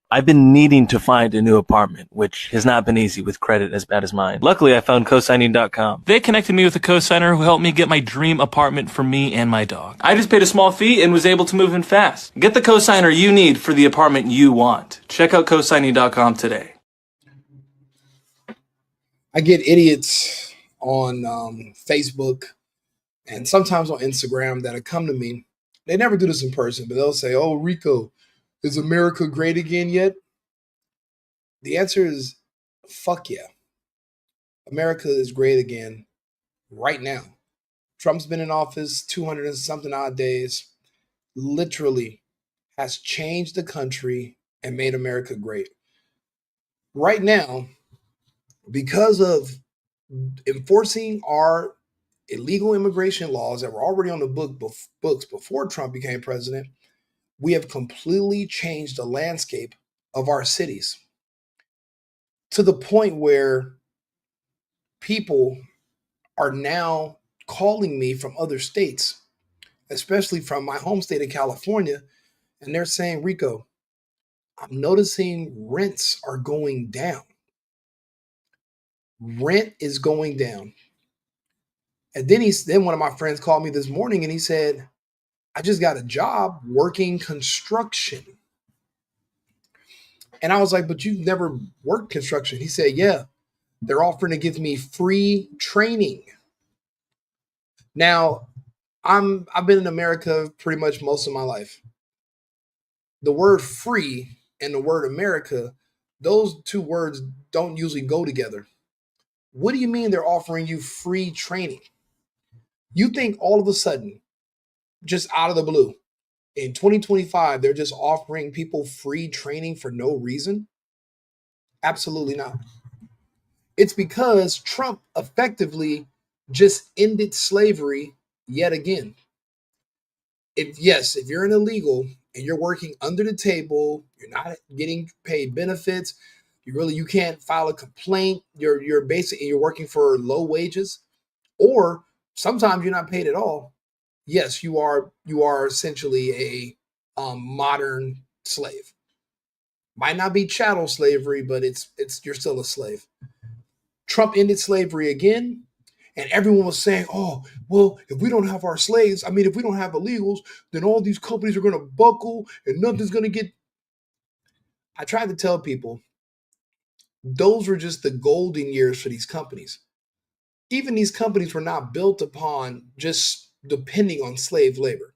I've been needing to find a new apartment, which has not been easy with credit as bad as mine. Luckily, I found cosigning.com. They connected me with a cosigner who helped me get my dream apartment for me and my dog. I just paid a small fee and was able to move in fast. Get the cosigner you need for the apartment you want. Check out cosigning.com today. I get idiots on Facebook and sometimes on Instagram that'll come to me. They never do this in person, but they'll say, "Oh, Rico, is America great again yet?" The answer is fuck yeah. America is great again right now. Trump's been in office 200 and something odd days, literally has changed the country and made America great. Right now, because of enforcing our illegal immigration laws that were already on the books before Trump became president, we have completely changed the landscape of our cities to the point where people are now calling me from other states, especially from my home state of California, and they're saying, Rico, I'm noticing rents are going down. Rent is going down. And then one of my friends called me this morning and he said, I just got a job working construction. And I was like, but you've never worked construction. He said, yeah, they're offering to give me free training. Now, I've been in America pretty much most of my life. The word free and the word America, those two words don't usually go together. What do you mean they're offering you free training? You think all of a sudden, just out of the blue, in 2025, they're just offering people free training for no reason? Absolutely not. It's because Trump effectively just ended slavery yet again. If you're an illegal and you're working under the table, you're not getting paid benefits, you can't file a complaint, you're working for low wages, or sometimes you're not paid at all. Yes, you are essentially a modern slave. Might not be chattel slavery, but it's you're still a slave. Trump ended slavery again, and everyone was saying, "Oh, well, if we don't have our slaves, I mean, if we don't have illegals, then all these companies are going to buckle, and nothing's going to get." I tried to tell people those were just the golden years for these companies. Even these companies were not built upon just depending on slave labor.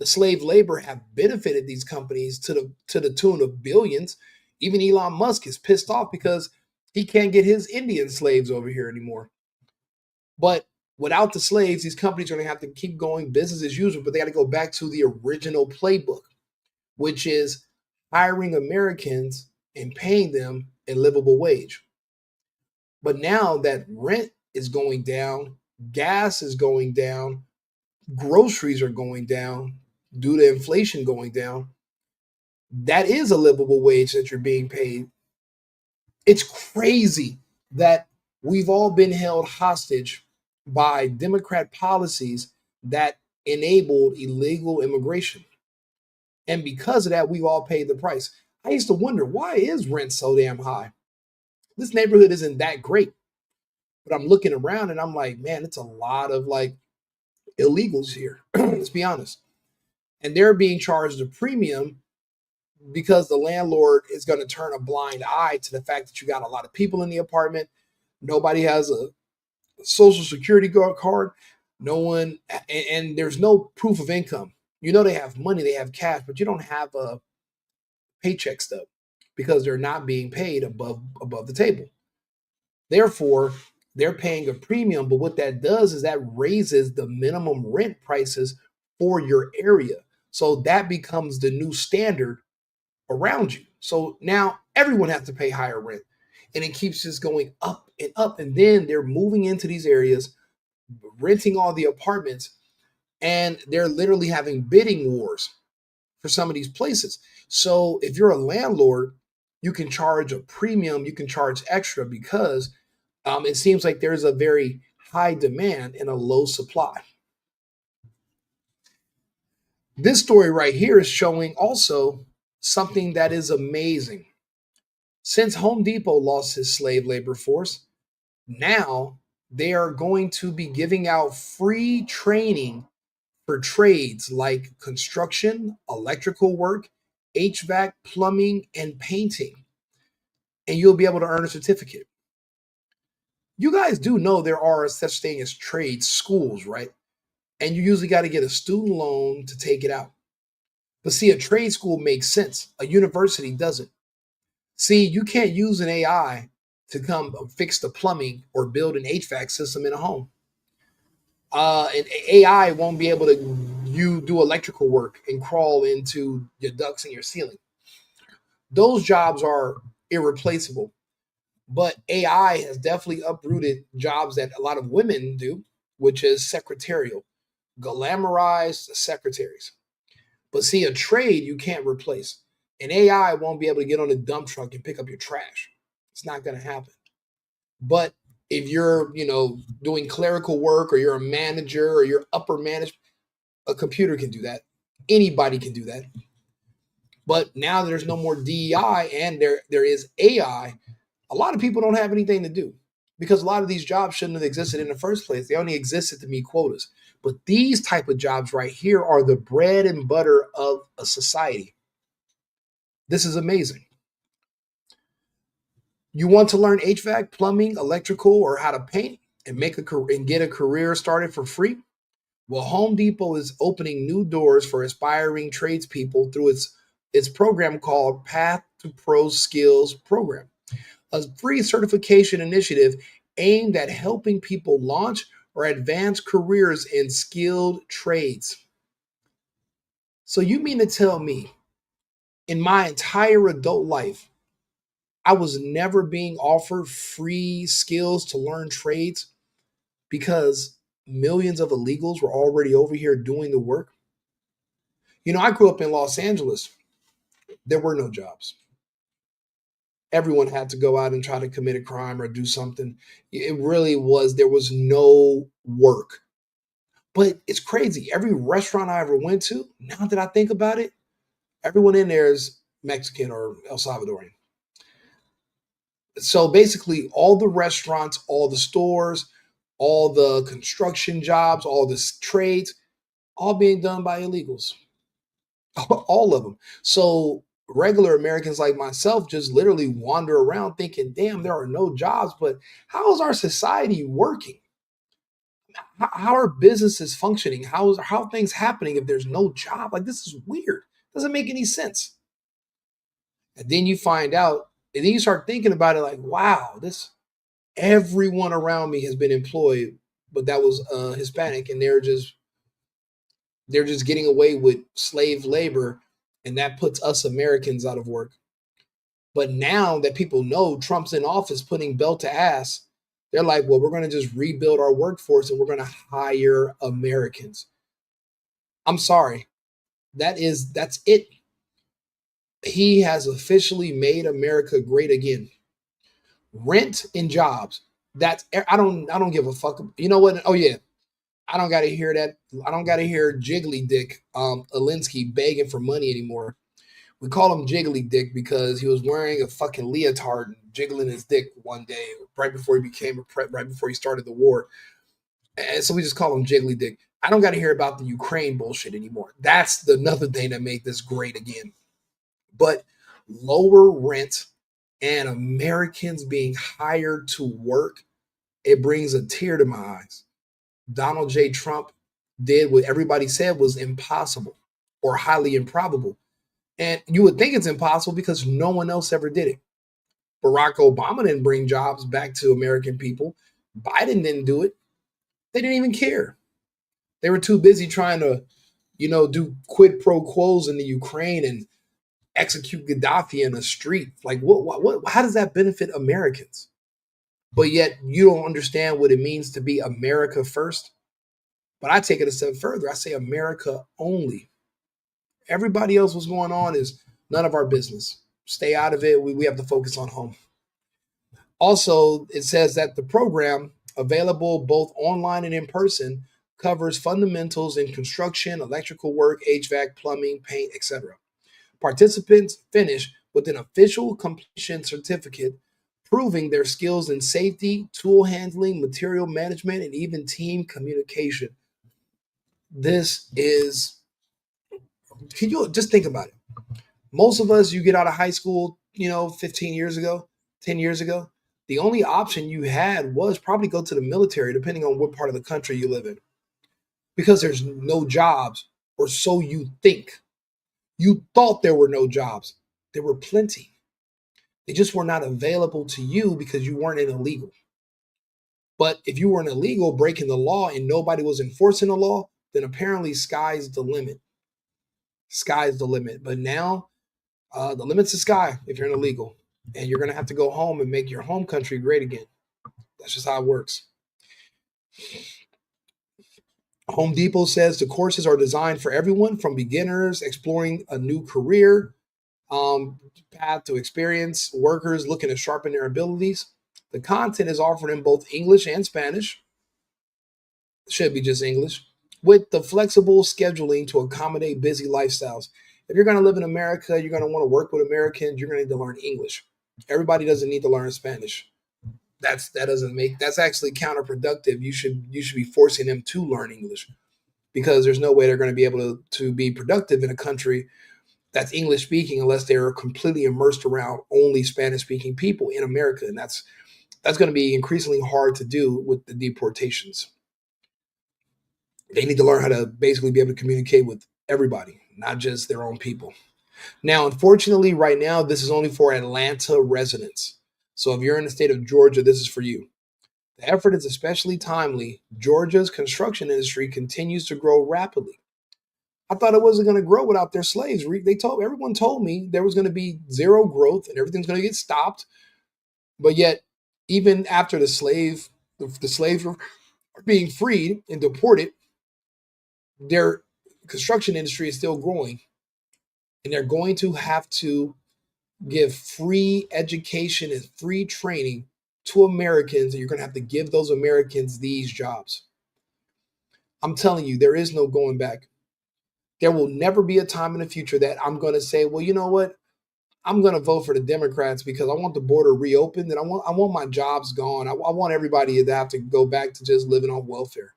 The slave labor have benefited these companies to the tune of billions. Even Elon Musk is pissed off because he can't get his Indian slaves over here anymore. But without the slaves, these companies are going to have to keep going business as usual, but they got to go back to the original playbook, which is hiring Americans and paying them a livable wage. But now that rent is going down, gas is going down, groceries are going down due to inflation going down, that is a livable wage that you're being paid. It's crazy that we've all been held hostage by Democrat policies that enabled illegal immigration. And because of that, we've all paid the price. I used to wonder, why is rent so damn high? This neighborhood isn't that great. But I'm looking around and I'm like, man, it's a lot of like illegals here. Let's be honest. And they're being charged a premium because the landlord is going to turn a blind eye to the fact that you got a lot of people in the apartment. Nobody has a social security card. No one, and there's no proof of income. You know, they have money, they have cash, but you don't have a paycheck stub because they're not being paid above the table. Therefore, they're paying a premium. But what that does is that raises the minimum rent prices for your area. So that becomes the new standard around you. So now everyone has to pay higher rent. And it keeps just going up and up. And then they're moving into these areas, renting all the apartments, and they're literally having bidding wars for some of these places. So if you're a landlord, you can charge a premium, you can charge extra because it seems like there's a very high demand and a low supply. This story right here is showing also something that is amazing. Since Home Depot lost his slave labor force, now they are going to be giving out free training for trades like construction, electrical work, HVAC, plumbing, and painting. And you'll be able to earn a certificate. You guys do know there are such thing as trade schools, right? And you usually got to get a student loan to take it out. But see, a trade school makes sense. A university doesn't. See, you can't use an AI to come fix the plumbing or build an HVAC system in a home. An AI won't be able to you do electrical work and crawl into your ducts and your ceiling. Those jobs are irreplaceable. But AI has definitely uprooted jobs that a lot of women do, which is secretarial, glamorized secretaries. But see, a trade you can't replace. An AI won't be able to get on a dump truck and pick up your trash. It's not going to happen. But if you're, doing clerical work or you're a manager or you're upper management, a computer can do that. Anybody can do that. But now there's no more DEI and there is AI. A lot of people don't have anything to do because a lot of these jobs shouldn't have existed in the first place. They only existed to meet quotas. But these type of jobs right here are the bread and butter of a society. This is amazing. You want to learn HVAC, plumbing, electrical, or how to paint and get a career started for free? Well, Home Depot is opening new doors for aspiring tradespeople through its program called Path to Pro Skills Program, a free certification initiative aimed at helping people launch or advance careers in skilled trades. So you mean to tell me in my entire adult life, I was never being offered free skills to learn trades because millions of illegals were already over here doing the work? I grew up in Los Angeles. There were no jobs. Everyone had to go out and try to commit a crime or do something. It really was, there was no work. But it's crazy. Every restaurant I ever went to, now that I think about it, everyone in there is Mexican or El Salvadorian. So basically, all the restaurants, all the stores, all the construction jobs, all the trades, all being done by illegals. All of them. So regular Americans like myself just literally wander around thinking, damn, there are no jobs. But how is our society working? How are businesses functioning? How are things happening if there's no job? Like, this is weird. Doesn't make any sense. And then you find out, and then you start thinking about it like, wow, this everyone around me has been employed, but that was Hispanic, and they're just getting away with slave labor, and that puts us Americans out of work. But now that people know Trump's in office putting belt to ass, they're like, well, we're going to just rebuild our workforce and we're going to hire Americans. I'm sorry. That's it. He has officially made America great again. Rent and jobs. I don't give a fuck. You know what? Oh yeah. I don't gotta hear that. I don't gotta hear Jiggly Dick Alinsky begging for money anymore. We call him Jiggly Dick because he was wearing a fucking leotard and jiggling his dick one day right before he became right before he started the war. And so we just call him Jiggly Dick. I don't got to hear about the Ukraine bullshit anymore. That's another thing that made this great again. But lower rent and Americans being hired to work, it brings a tear to my eyes. Donald J. Trump did what everybody said was impossible or highly improbable. And you would think it's impossible because no one else ever did it. Barack Obama didn't bring jobs back to American people. Biden didn't do it. They didn't even care. They were too busy trying to, do quid pro quos in the Ukraine and execute Gaddafi in the street. Like, what, how does that benefit Americans? But yet you don't understand what it means to be America first. But I take it a step further. I say America only. Everybody else, what's going on is none of our business. Stay out of it. We have to focus on home. Also, it says that the program, available both online and in person, covers fundamentals in construction, electrical work, HVAC, plumbing, paint, etc. Participants finish with an official completion certificate proving their skills in safety, tool handling, material management, and even team communication. This is, can you just think about it? Most of us, you get out of high school, 15 years ago, 10 years ago, the only option you had was probably go to the military, depending on what part of the country you live in, because there's no jobs, or so you think. You thought there were no jobs. There were plenty. They just were not available to you because you weren't an illegal. But if you were an illegal breaking the law and nobody was enforcing the law, then apparently sky's the limit. Sky's the limit. But now the limit's the sky if you're an illegal. And you're going to have to go home and make your home country great again. That's just how it works. Home Depot says the courses are designed for everyone from beginners exploring a new career path to experienced workers looking to sharpen their abilities. The content is offered in both English and Spanish. Should be just English, with the flexible scheduling to accommodate busy lifestyles. If you're going to live in America, you're going to want to work with Americans, you're going to need to learn English. Everybody doesn't need to learn Spanish. That's actually counterproductive. You should be forcing them to learn English, because there's no way they're going to be able to be productive in a country that's English speaking unless they're completely immersed around only Spanish speaking people in America. And that's going to be increasingly hard to do with the deportations. They need to learn how to basically be able to communicate with everybody, not just their own people. Now, unfortunately, right now, this is only for Atlanta residents. So if you're in the state of Georgia, this is for you. The effort is especially timely. Georgia's construction industry continues to grow rapidly. I thought it wasn't going to grow without their slaves. Everyone told me there was going to be zero growth and everything's going to get stopped. But yet, even after the slaves are being freed and deported, their construction industry is still growing. And they're going to have to give free education and free training to Americans, and you're going to have to give those Americans these jobs. I'm telling you, there is no going back. There will never be a time in the future that I'm going to say, well, you know what? I'm going to vote for the Democrats because I want the border reopened and I want my jobs gone. I want everybody to have to go back to just living on welfare.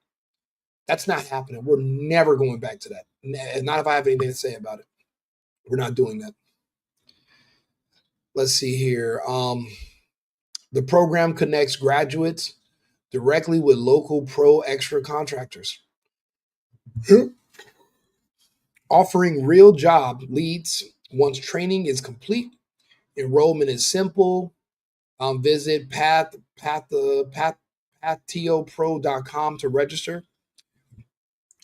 That's not happening. We're never going back to that. Not if I have anything to say about it. We're not doing that. Let's see here. The program connects graduates directly with local pro extra contractors, offering real job leads once training is complete. Enrollment is simple. Visit pathiopro.com to register.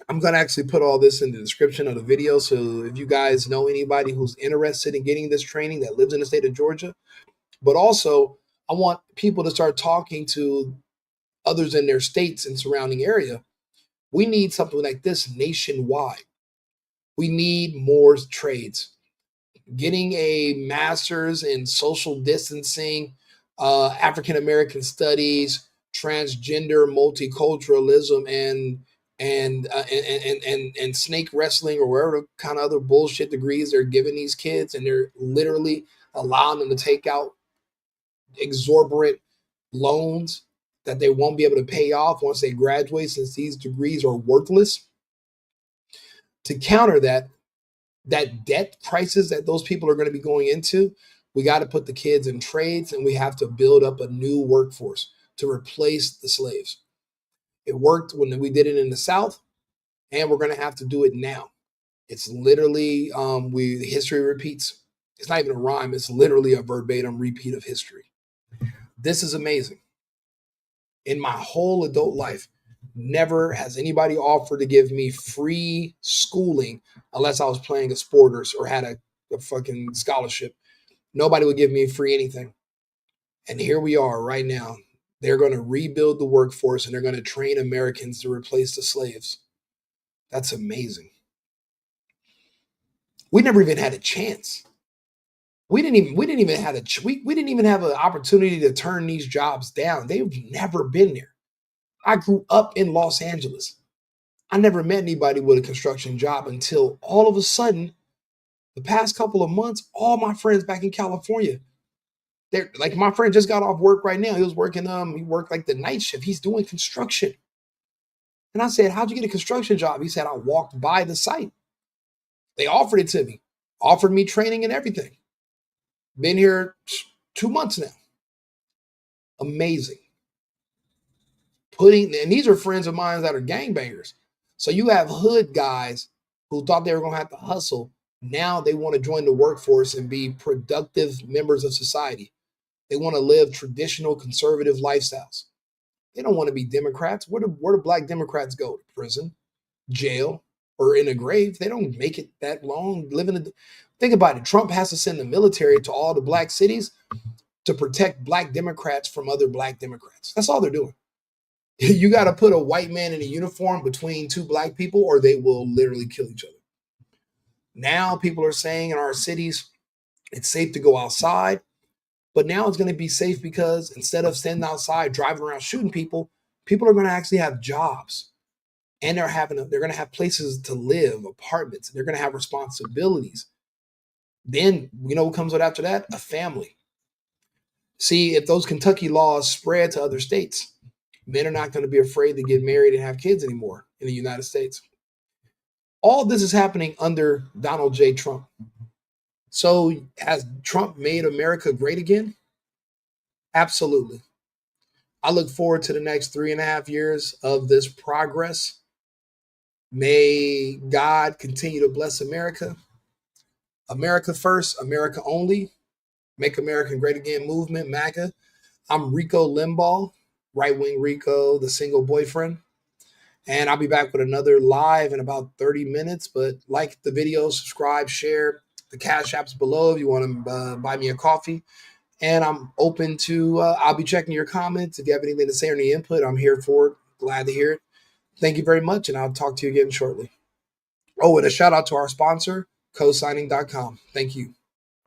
I'm going to actually put all this in the description of the video. So if you guys know anybody who's interested in getting this training that lives in the state of Georgia, but also I want people to start talking to others in their states and surrounding area. We need something like this nationwide. We need more trades. Getting a master's in social distancing, African American studies, transgender multiculturalism, and snake wrestling, or whatever kind of other bullshit degrees they're giving these kids, and they're literally allowing them to take out exorbitant loans that they won't be able to pay off once they graduate, since these degrees are worthless. To counter that debt crisis that those people are going to be going into, we got to put the kids in trades, and we have to build up a new workforce to replace the slaves. It worked when we did it in the South, and we're going to have to do it now. It's literally, history repeats. It's not even a rhyme. It's literally a verbatim repeat of history. This is amazing. In my whole adult life, never has anybody offered to give me free schooling unless I was playing a sport or had a fucking scholarship. Nobody would give me free anything. And here we are right now. They're going to rebuild the workforce, and they're going to train Americans to replace the slaves. That's amazing. We never even had a chance. We didn't even have an opportunity to turn these jobs down. They've never been there. I grew up in Los Angeles. I never met anybody with a construction job until all of a sudden The past couple of months, all my friends back in California, they're like, my friend just got off work right now. He was working, he worked like the night shift. He's doing construction. And I said, how'd you get a construction job? He said, I walked by the site. They offered it to me, offered me training and everything. Been here 2 months now. Amazing. And these are friends of mine that are gangbangers. So you have hood guys who thought they were going to have to hustle. Now they want to join the workforce and be productive members of society. They want to live traditional conservative lifestyles. They don't want to be Democrats. Where do black Democrats go? To prison, jail, or in a grave? They don't make it that long. Think about it. Trump has to send the military to all the black cities to protect black Democrats from other black Democrats. That's all they're doing. You got to put a white man in a uniform between two black people or they will literally kill each other. Now people are saying in our cities, it's safe to go outside. But now it's going to be safe because instead of standing outside, driving around, shooting people, people are going to actually have jobs. And they're going to have places to live, apartments. They're going to have responsibilities. Then, you know what comes with after that? A family. See, if those Kentucky laws spread to other states, men are not going to be afraid to get married and have kids anymore in the United States. All this is happening under Donald J. Trump. So has Trump made America great again? Absolutely. I look forward to the next 3.5 years of this progress. May God continue to bless America. America first, America only. Make America Great Again movement, MAGA. I'm Rico Limbaugh, right-wing Rico, the single boyfriend. And I'll be back with another live in about 30 minutes. But like the video, subscribe, share. The Cash App's below if you want to buy me a coffee. And I'm open to, I'll be checking your comments. If you have anything to say or any input, I'm here for it. Glad to hear it. Thank you very much, and I'll talk to you again shortly. Oh, and a shout out to our sponsor, cosigning.com. Thank you.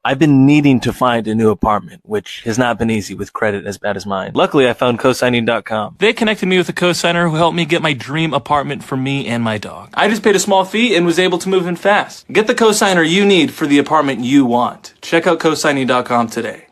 I've been needing to find a new apartment, which has not been easy with credit as bad as mine. Luckily, I found cosigning.com. They connected me with a cosigner who helped me get my dream apartment for me and my dog. I just paid a small fee and was able to move in fast. Get the cosigner you need for the apartment you want. Check out cosigning.com today.